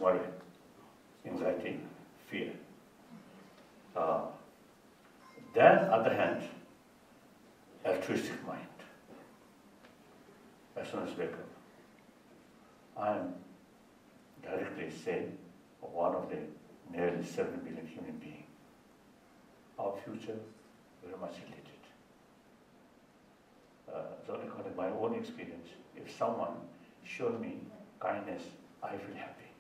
worry, anxiety, fear. Then, on the other hand, altruistic mind. As soon as I wake up, I am directly saying one of the nearly 7 billion human beings. Our future very much related. So according to my own experience, if someone showed me kindness, I feel happy.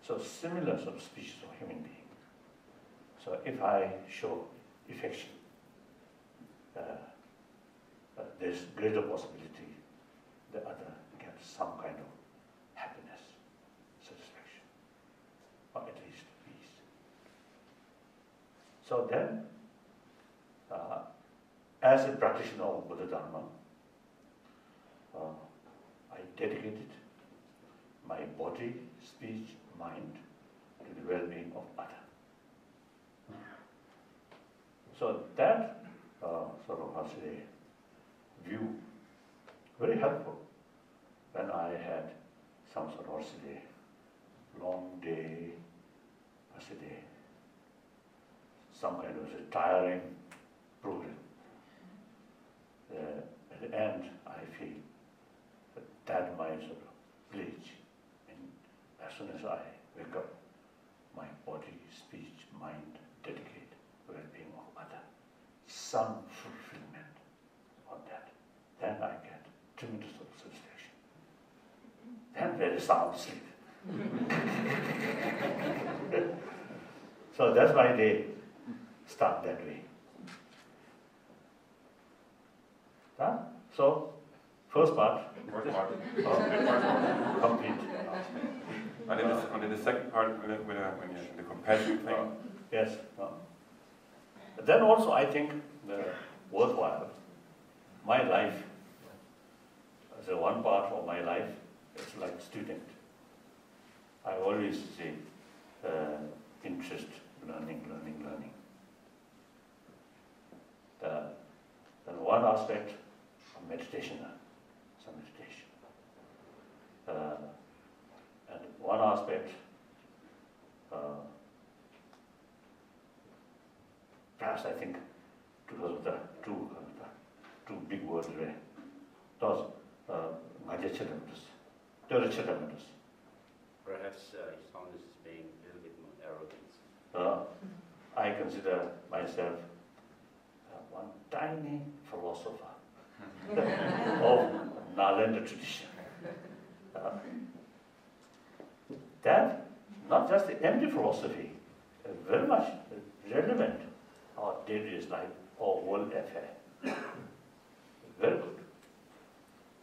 So similar sort of species of human being. So if I show affection, there's greater possibility the other gets some kind of happiness, satisfaction, or at least peace. So then, as a practitioner of Buddha Dharma, I dedicated my body, speech, mind to the well-being of others. So that sort of, how to say, view, very helpful when I had some sort of, how to say, long day, how to say, some kind of a tiring program. At the end, I feel that my sort of village, and as soon as I wake up, my body, speech, mind dedicate well-being of others, some fulfillment on that. Then I get tremendous sort of satisfaction. Then very sound sleep. So that's why they start that way. So, first part. Complete. And then the second part, when you the compassion thing. Yes. Then also, I think worthwhile. My life, as a one part of my life, it's like student. I always say interest, learning. Then one aspect of meditation, some meditation. And one aspect, perhaps I think, because of the two big words there, those Perhaps he found this as being a little bit more arrogant. I consider myself one tiny philosopher of Nalanda tradition. That, not just the empty philosophy, very much relevant our daily life or world affair. Very good.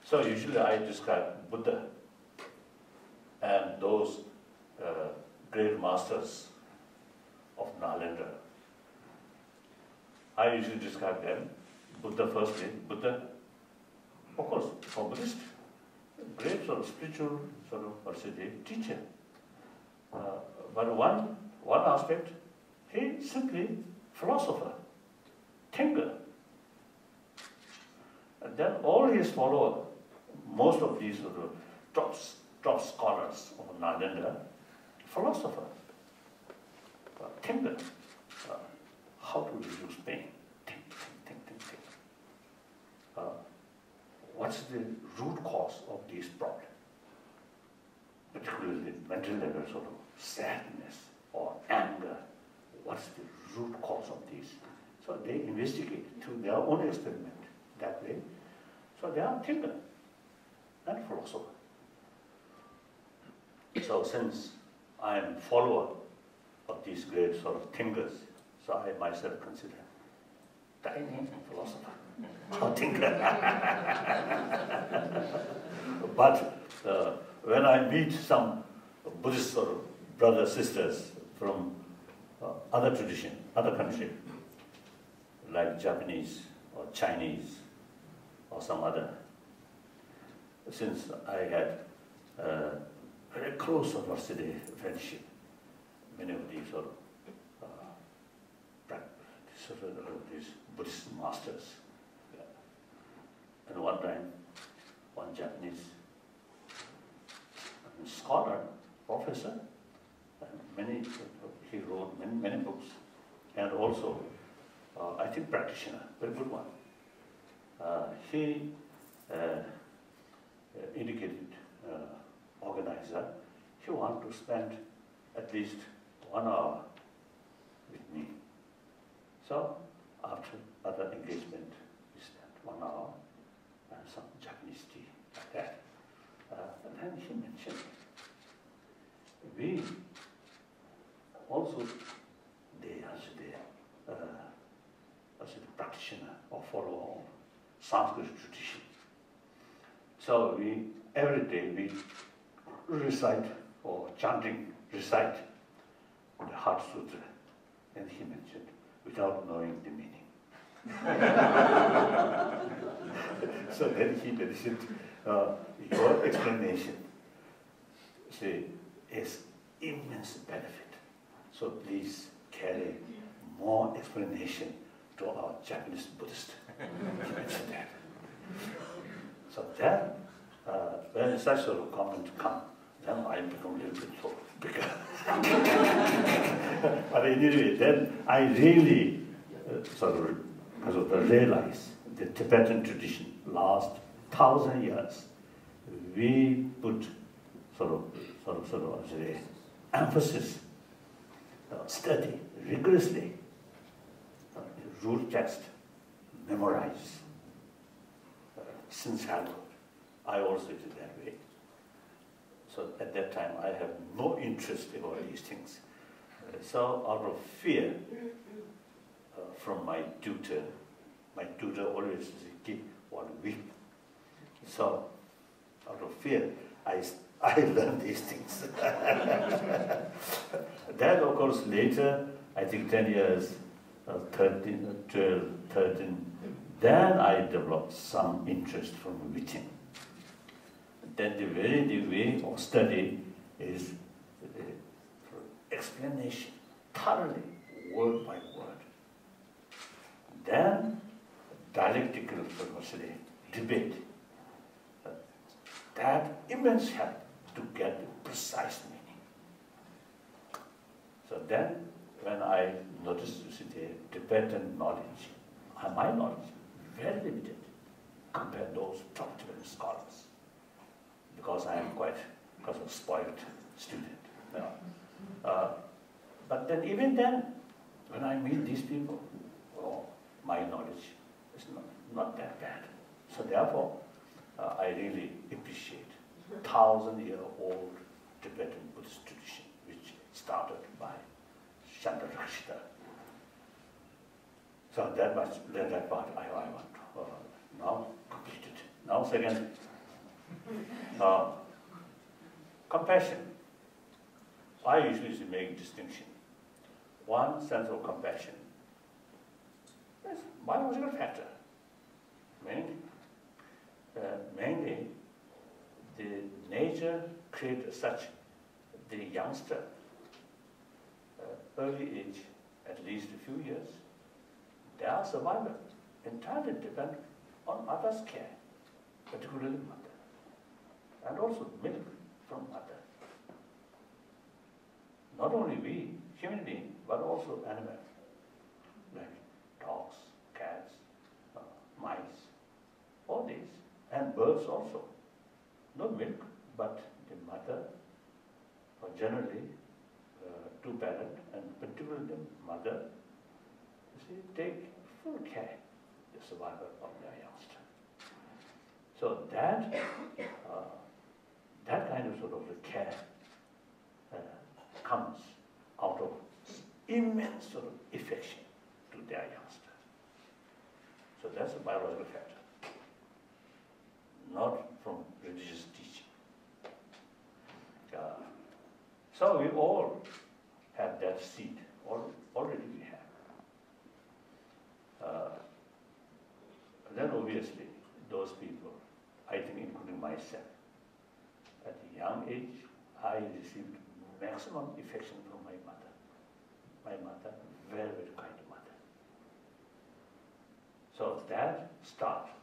So usually I describe Buddha and those great masters of Nalanda. I usually describe them, Buddha firstly, Buddha, of course, for Buddhist, great sort of spiritual sort of, what's it, teacher. But one aspect, he simply philosopher, thinker. And then all his followers, most of these sort of top scholars of Nalanda, philosopher, thinker. How to reduce pain? Think. What's the root cause of these problems? Particularly mental level sort of sadness or anger. What's the root cause of these? So they investigate through their own experiment that way. So they are thinker and philosopher. So since I am follower of these great sort of thinkers, so I myself consider tiny philosopher or thinker. But when I meet some Buddhist sort of brothers, sisters from other tradition, other country, like Japanese or Chinese or some other, since I had very close university friendship, many of these sort of these Buddhist masters. And one time, one Japanese scholar professor. He wrote many books, and also, I think, practitioner, very good one. He indicated organizer, he wanted to spend at least 1 hour with me. So after other engagement, we spent 1 hour and some Japanese tea like that. And then he mentioned, we also, as a practitioner or follower of Sanskrit tradition. So every day we recite or recite the Heart Sutra, and he mentioned, without knowing the meaning. So then he mentioned, your explanation is immense benefit. So please carry more explanation to our Japanese Buddhist. He mentioned that. So then, when such sort of comment come, then I become a little bit so bigger. But anyway, then I really realize the Tibetan tradition last 1,000 years. We put emphasis, study rigorously, rule text, memorize, since childhood. I also did that way. So at that time, I have no interest in all these things. So out of fear from my tutor always says, keep 1 week. So out of fear, I learned these things. Then, of course, later, I think 10 years, 13, 12, 13, then I developed some interest from within. Then the way of study is explanation, thoroughly, word by word. Then dialectical philosophy, debate. That immense help to get the precise meaning. So then, when I noticed the Tibetan knowledge, my knowledge, very limited compared to those top Tibetan scholars, because I am quite a spoiled student. But then, even then, when I meet these people, my knowledge is not that bad. So therefore, I really appreciate 1,000-year-old Tibetan Buddhist tradition, which started by Chandrarakshita. So that part I want to now complete it. Now second, compassion. I usually make distinction. One sense of compassion is biological factor, mainly the nature created such the youngster, early age, at least a few years, their survival entirely depend on mother's care, particularly mother, and also milk from mother. Not only we, human beings, but also animals, like dogs, cats, mice, all these, and birds also. No milk, but the mother, or generally, two parents, and particularly the mother, take full care of the survival of their youngster. So that kind of care comes out of immense affection to their youngster. So that's a biological factor, not from religious teaching. So we all have that seed, already we have. Then obviously, those people, I think including myself, at a young age, I received maximum affection from my mother. My mother, very, very kind mother. So that started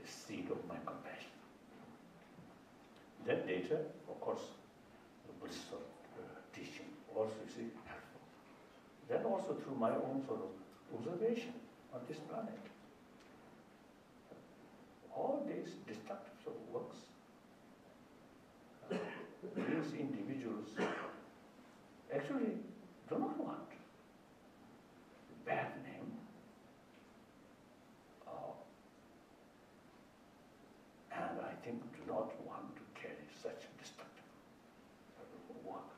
the seed of my compassion. Then later, of course, the Buddhist also through my own sort of observation on this planet. All these destructive sort of works, these individuals actually do not want bad name, and I think do not want to carry such destructive work.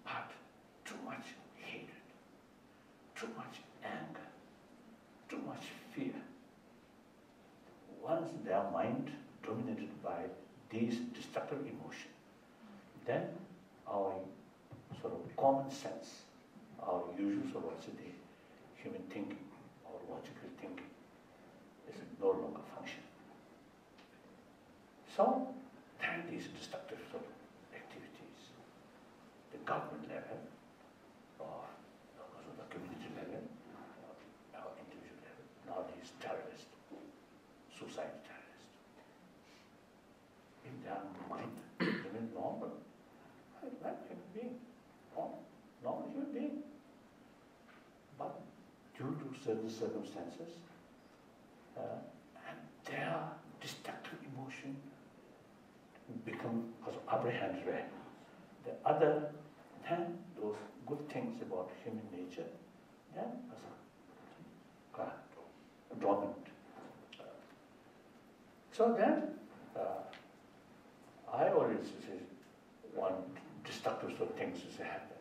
But too much hatred, too much anger, too much fear. Once their mind dominated by these destructive emotions, then our sort of common sense, our usual sort of the human thinking, our logical thinking, is no longer functioning. So, then these destructive sort of activities, the government level, or also the community level, or individual level, now these terrorists, suicide terrorists, in their mind, remain normal, like human being, normal human being. But due to certain circumstances, and their destructive emotion become apprehended. The other, then those good things about human nature, then as dominant. So then, I always say one destructive sort of things to happen.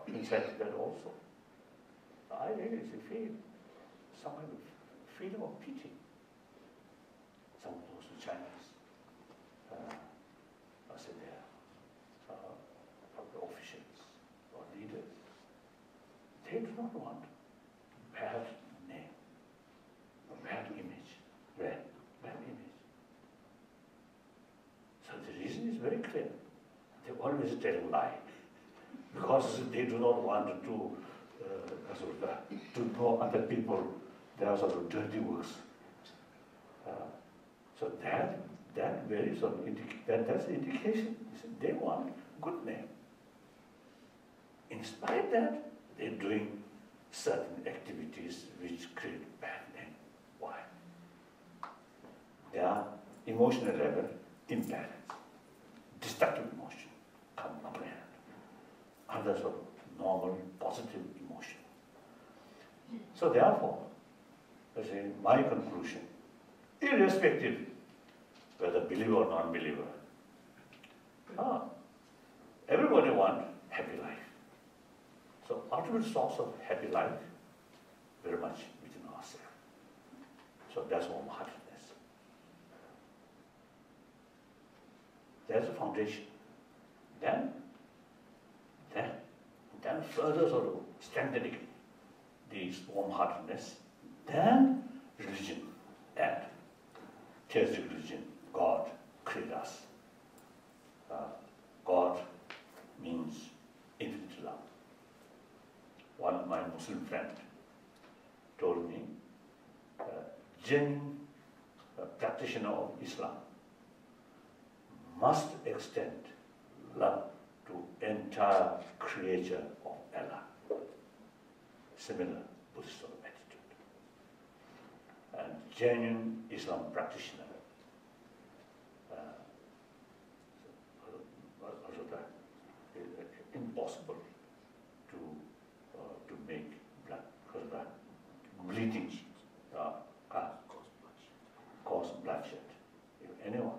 In fact, that also, I really feel some kind of feeling of pity. Some of those Chinese, I say there, the officials or leaders, they do not want bad name, bad image, bad image. So the reason is very clear. They always tell a lie because they do not want to know other people their sort of dirty works. So that very sort of that's the indication. They want good name. In spite of that, they're doing certain activities which create bad name. Why? Their emotional level imbalance, destructive emotion come apprehend. Others of normal, positive emotion. So therefore, I say my conclusion, irrespective whether believer or non-believer, everybody wants happy life. So ultimate source of happy life, very much within ourselves. So that's warm-heartedness. That's the foundation. Then further sort of strengthening this warm-heartedness, then religion and theistic religion, God created us. God means infinite love. One of my Muslim friends told me, genuine practitioner of Islam must extend love to entire creature of Allah. Similar Buddhist sort of attitude. And genuine Islam practitioner also that impossible to make blood because that bleeding cause bloodshed. If anyone